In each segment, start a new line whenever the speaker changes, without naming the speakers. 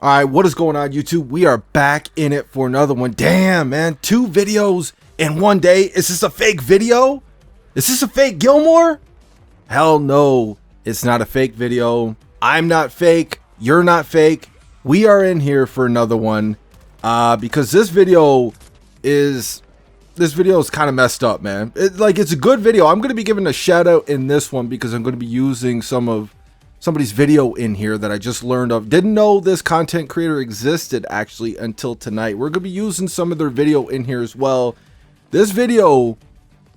All right, what is going on, YouTube? We are back in it for another one. Damn, man, 2 videos in one day. Is this a fake video? Is this a fake Gilmore? Hell no, it's not a fake video. I'm not fake. You're not fake. We are in here for another one because this video is kind of messed up, man. It's a good video. I'm going to be giving a shout out in this one because I'm going to be using somebody's video in here that I just learned of. Didn't know this content creator existed actually until tonight. We're gonna be using some of their video in here as well. This video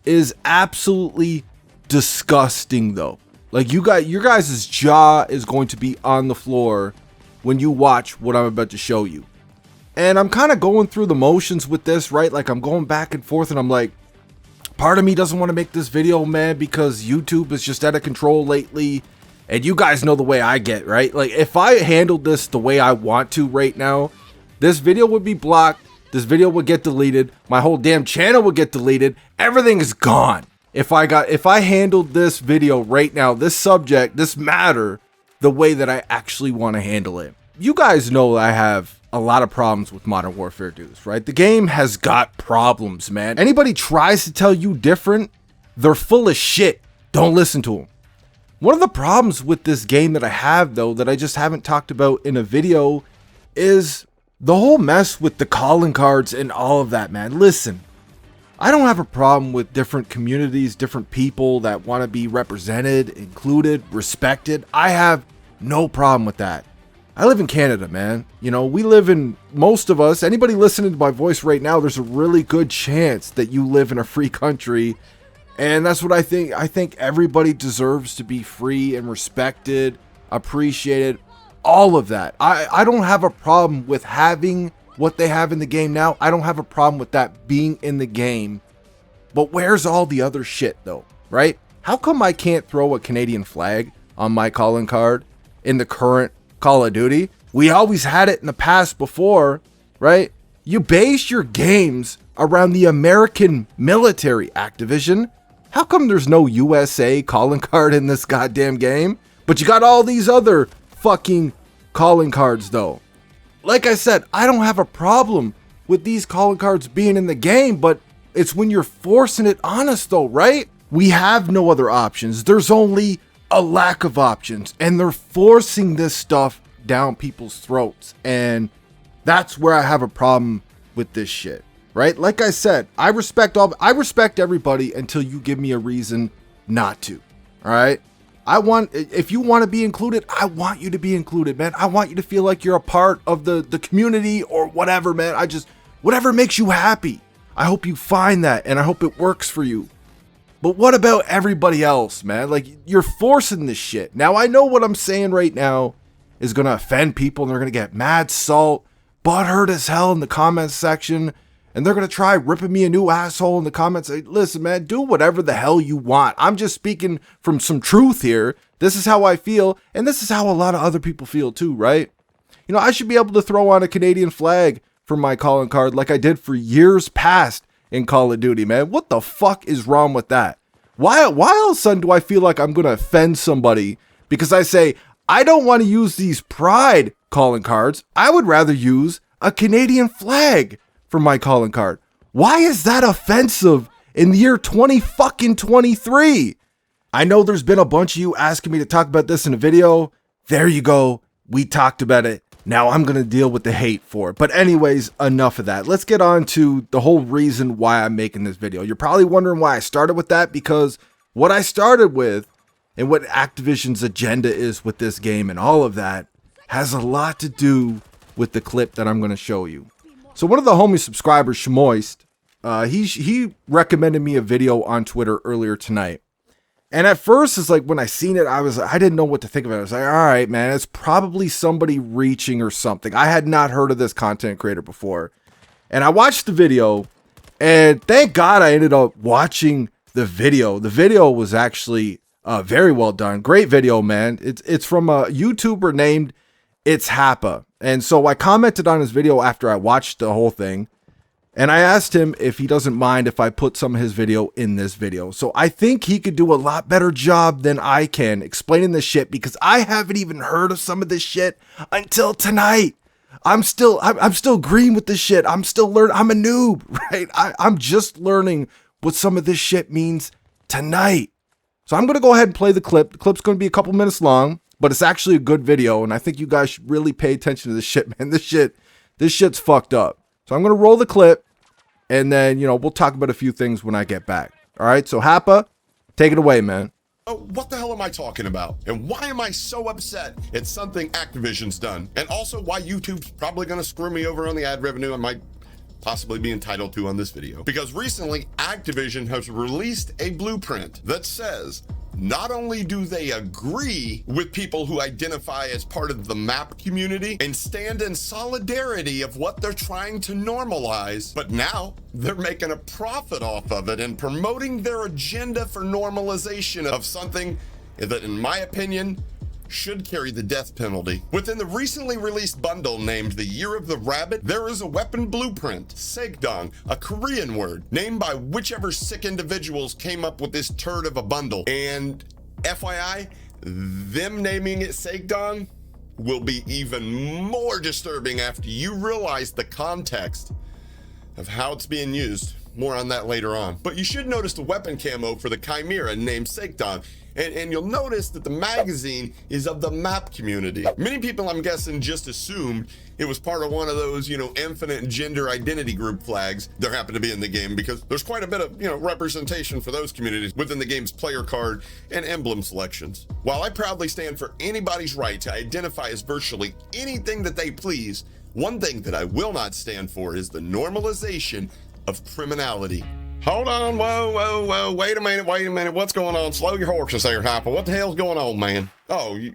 is absolutely disgusting though. Like your guys' jaw is going to be on the floor when you watch what I'm about to show you. And I'm kind of going through the motions with this, right? Like I'm going back and forth and I'm like, part of me doesn't want to make this video, man, because YouTube is just out of control lately. And you guys know the way I get, right? Like, if I handled this the way I want to right now, this video would be blocked. This video would get deleted. My whole damn channel would get deleted. Everything is gone. If I handled this video right now, this subject, this matter, the way that I actually want to handle it. You guys know I have a lot of problems with Modern Warfare dudes, right? The game has got problems, man. Anybody tries to tell you different, they're full of shit. Don't listen to them. One of the problems with this game that I have, though, that I just haven't talked about in a video is the whole mess with the calling cards and all of that, man. Listen, I don't have a problem with different communities, different people that want to be represented, included, respected. I have no problem with that. I live in Canada, man. You know, we live in, most of us, anybody listening to my voice right now, there's a really good chance that you live in a free country. And that's what I think. I think everybody deserves to be free and respected, appreciated, all of that. I don't have a problem with having what they have in the game now. I don't have a problem with that being in the game. But where's all the other shit though, right? How come I can't throw a Canadian flag on my calling card in the current Call of Duty? We always had it in the past before, right? You base your games around the American military, Activision. How come there's no USA calling card in this goddamn game? But you got all these other fucking calling cards though. Like I said, I don't have a problem with these calling cards being in the game, but it's when you're forcing it on us though, right? We have no other options. There's only a lack of options, and they're forcing this stuff down people's throats. And that's where I have a problem with this shit. Right? Like I said, I respect everybody until you give me a reason not to. All right? If you want to be included, I want you to be included, man. I want you to feel like you're a part of the community or whatever, man. Whatever makes you happy. I hope you find that and I hope it works for you. But what about everybody else, man? Like, you're forcing this shit. Now, I know what I'm saying right now is going to offend people and they're going to get mad salt, butthurt as hell in the comments section. And they're going to try ripping me a new asshole in the comments. Listen, man, do whatever the hell you want. I'm just speaking from some truth here. This is how I feel. And this is how a lot of other people feel too, right? You know, I should be able to throw on a Canadian flag for my calling card like I did for years past in Call of Duty, man. What the fuck is wrong with that? Why all of a sudden do I feel like I'm going to offend somebody because I say, I don't want to use these pride calling cards. I would rather use a Canadian flag for my calling card. Why is that offensive in the year 2023? I know there's been a bunch of you asking me to talk about this in a video. There you go. We talked about it. Now I'm going to deal with the hate for it. But anyways, enough of that. Let's get on to the whole reason why I'm making this video. You're probably wondering why I started with that, because what I started with and what Activision's agenda is with this game and all of that has a lot to do with the clip that I'm going to show you. So one of the homie subscribers, Shamoist, he recommended me a video on Twitter earlier tonight. And at first, it's like when I seen it, I didn't know what to think of it. I was like, all right, man, it's probably somebody reaching or something. I had not heard of this content creator before. And I watched the video, and thank God I ended up watching the video. The video was actually very well done. Great video, man. It's from a YouTuber named It's Happa. And so I commented on his video after I watched the whole thing. And I asked him if he doesn't mind if I put some of his video in this video. So I think he could do a lot better job than I can explaining this shit, because I haven't even heard of some of this shit until tonight. I'm still green with this shit. I'm still learning. I'm a noob, right? I'm just learning what some of this shit means tonight. So I'm going to go ahead and play the clip. The clip's going to be a couple minutes long, but it's actually a good video. And I think you guys should really pay attention to this shit, man. This shit's fucked up. So I'm going to roll the clip and then, you know, we'll talk about a few things when I get back. All right. So Happa, take it away, man.
Oh, what the hell am I talking about? And why am I so upset at something Activision's done? And also why YouTube's probably going to screw me over on the ad revenue I might possibly be entitled to on this video. Because recently, Activision has released a blueprint that says not only do they agree with people who identify as part of the MAP community and stand in solidarity of what they're trying to normalize, but now they're making a profit off of it and promoting their agenda for normalization of something that, in my opinion, should carry the death penalty. Within the recently released bundle named The Year of the Rabbit, there is a weapon blueprint, Saekdong, a Korean word, named by whichever sick individuals came up with this turd of a bundle. And FYI, them naming it Saekdong will be even more disturbing after you realize the context of how it's being used. More on that later on. But you should notice the weapon camo for the Chimera named Saekdong. And you'll notice that the magazine is of the MAP community. Many people, I'm guessing, just assumed it was part of one of those, you know, infinite gender identity group flags that happen to be in the game, because there's quite a bit of, you know, representation for those communities within the game's player card and emblem selections. While I proudly stand for anybody's right to identify as virtually anything that they please, one thing that I will not stand for is the normalization of criminality. Hold on, whoa, wait a minute, what's going on? Slow your horses there, Hyper. What the hell's going on, man? Oh, you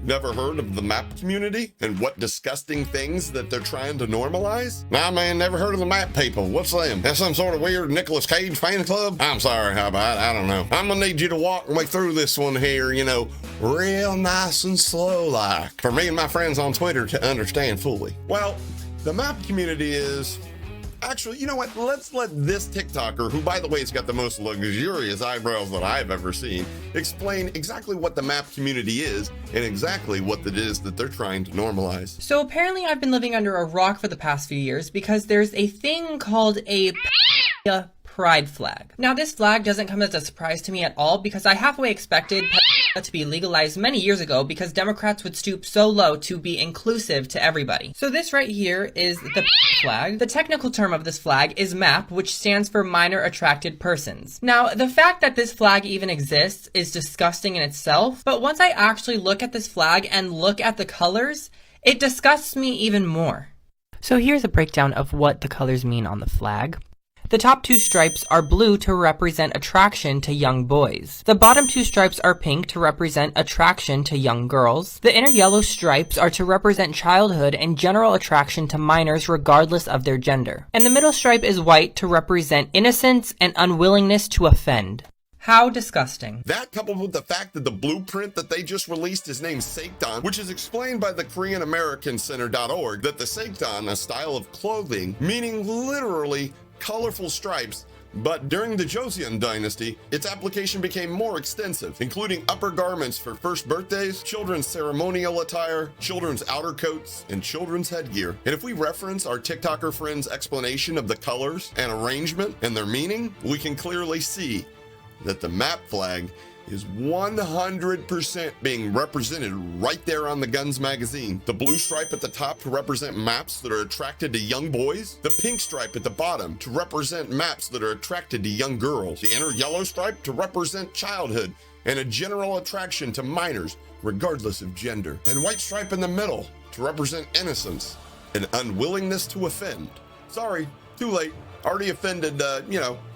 never heard of the MAP community and what disgusting things that they're trying to normalize? Nah, man, never heard of the MAP people. What's them? That's some sort of weird Nicolas Cage fan club? I'm sorry, Hyper, I don't know. I'm gonna need you to walk me through this one here, you know, real nice and slow like, for me and my friends on Twitter to understand fully. Well, the MAP community is... Actually, you know what? Let's let this TikToker, who, by the way, has got the most luxurious eyebrows that I've ever seen, explain exactly what the MAP community is and exactly what it is that they're trying to normalize.
So apparently I've been living under a rock for the past few years because there's a thing called a pride flag. Now, this flag doesn't come as a surprise to me at all because I halfway expected to be legalized many years ago because Democrats would stoop so low to be inclusive to everybody. So this right here is the flag. The technical term of this flag is MAP, which stands for Minor Attracted Persons. Now, the fact that this flag even exists is disgusting in itself, but once I actually look at this flag and look at the colors, it disgusts me even more. So here's a breakdown of what the colors mean on the flag. The top two stripes are blue to represent attraction to young boys. The bottom two stripes are pink to represent attraction to young girls. The inner yellow stripes are to represent childhood and general attraction to minors regardless of their gender. And the middle stripe is white to represent innocence and unwillingness to offend. How disgusting.
That, coupled with the fact that the blueprint that they just released is named Saekdong, which is explained by the KoreanAmericanCenter.org, that the Saekdong, a style of clothing, meaning literally colorful stripes, but during the Joseon dynasty, its application became more extensive, including upper garments for first birthdays, children's ceremonial attire, children's outer coats, and children's headgear. And if we reference our TikToker friends' explanation of the colors and arrangement and their meaning, we can clearly see that the MAP flag is 100% being represented right there on the Guns magazine. The blue stripe at the top to represent maps that are attracted to young boys. The pink stripe at the bottom to represent maps that are attracted to young girls. The inner yellow stripe to represent childhood and a general attraction to minors, regardless of gender. And white stripe in the middle to represent innocence and unwillingness to offend. Sorry, too late. Already offended,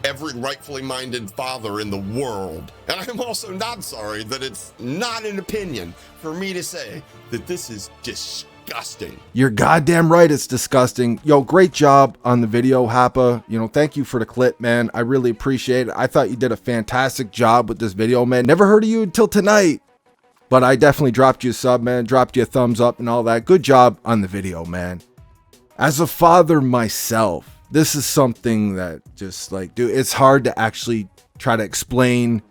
every rightfully minded father in the world. And I'm also not sorry that it's not an opinion for me to say that this is disgusting.
You're goddamn right, it's disgusting. Yo, great job on the video, Happa. You know, thank you for the clip, man. I really appreciate it. I thought you did a fantastic job with this video, man. Never heard of you until tonight. But I definitely dropped you a sub, man. Dropped you a thumbs up and all that. Good job on the video, man. As a father myself, this is something that just like, dude, it's hard to actually try to explain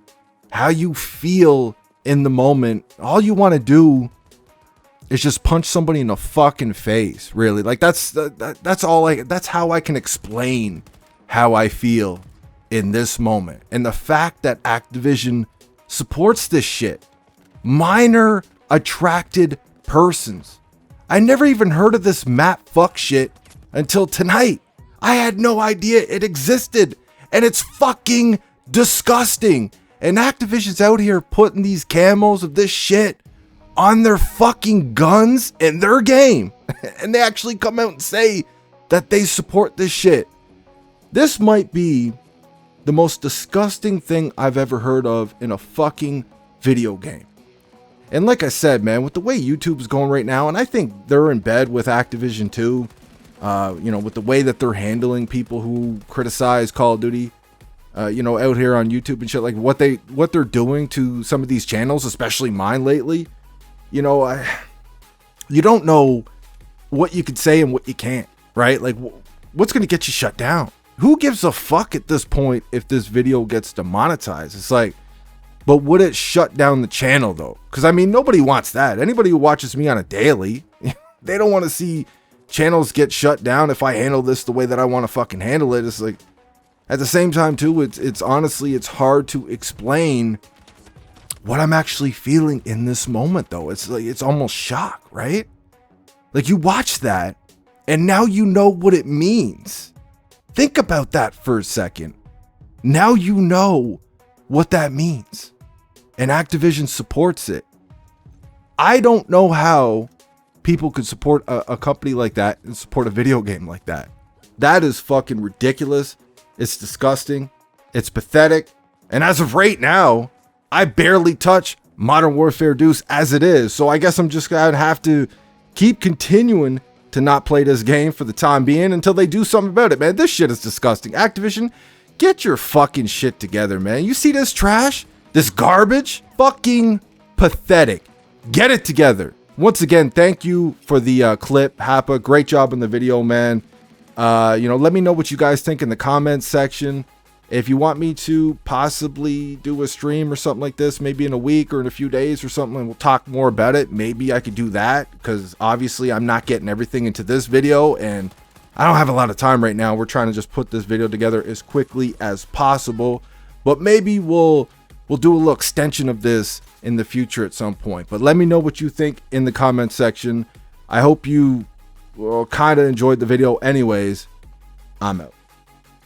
how you feel in the moment. All you want to do is just punch somebody in the fucking face, really. Like that's how I can explain how I feel in this moment. And the fact that Activision supports this shit. Minor attracted persons. I never even heard of this map fuck shit until tonight. I had no idea it existed, and it's fucking disgusting. And Activision's out here putting these camos of this shit on their fucking guns in their game. And they actually come out and say that they support this shit. This might be the most disgusting thing I've ever heard of in a fucking video game. And like I said, man, with the way YouTube's going right now, and I think they're in bed with Activision too, with the way that they're handling people who criticize Call of Duty, out here on YouTube and shit, like what they're doing to some of these channels, especially mine lately. You don't know what you could say and what you can't, right? Like, what's going to get you shut down? Who gives a fuck at this point if this video gets demonetized? It's like, but would it shut down the channel though? Because I mean, nobody wants that. Anybody who watches me on a daily, they don't want to see channels get shut down if I handle this the way that I want to fucking handle it. It's like, at the same time too, it's honestly, it's hard to explain what I'm actually feeling in this moment though. It's like, it's almost shock, right? Like you watch that and now you know what it means. Think about that for a second. Now you know what that means. And Activision supports it. I don't know how people could support a company like that and support a video game like that. That is fucking ridiculous. It's disgusting. It's pathetic. And as of right now, I barely touch Modern Warfare Deuce as it is. So I guess I'm just gonna have to keep continuing to not play this game for the time being until they do something about it, man. This shit is disgusting. Activision, get your fucking shit together, man. You see this trash? This garbage? Fucking pathetic. Get it together. Once again, thank you for the clip, Happa. Great job in the video, man. Let me know what you guys think in the comments section. If you want me to possibly do a stream or something like this, maybe in a week or in a few days or something, and we'll talk more about it, maybe I could do that, because obviously I'm not getting everything into this video and I don't have a lot of time right now. We're trying to just put this video together as quickly as possible, but maybe we'll do a little extension of this in the future at some point. But let me know what you think in the comment section. I hope you kind of enjoyed the video anyways. I'm out.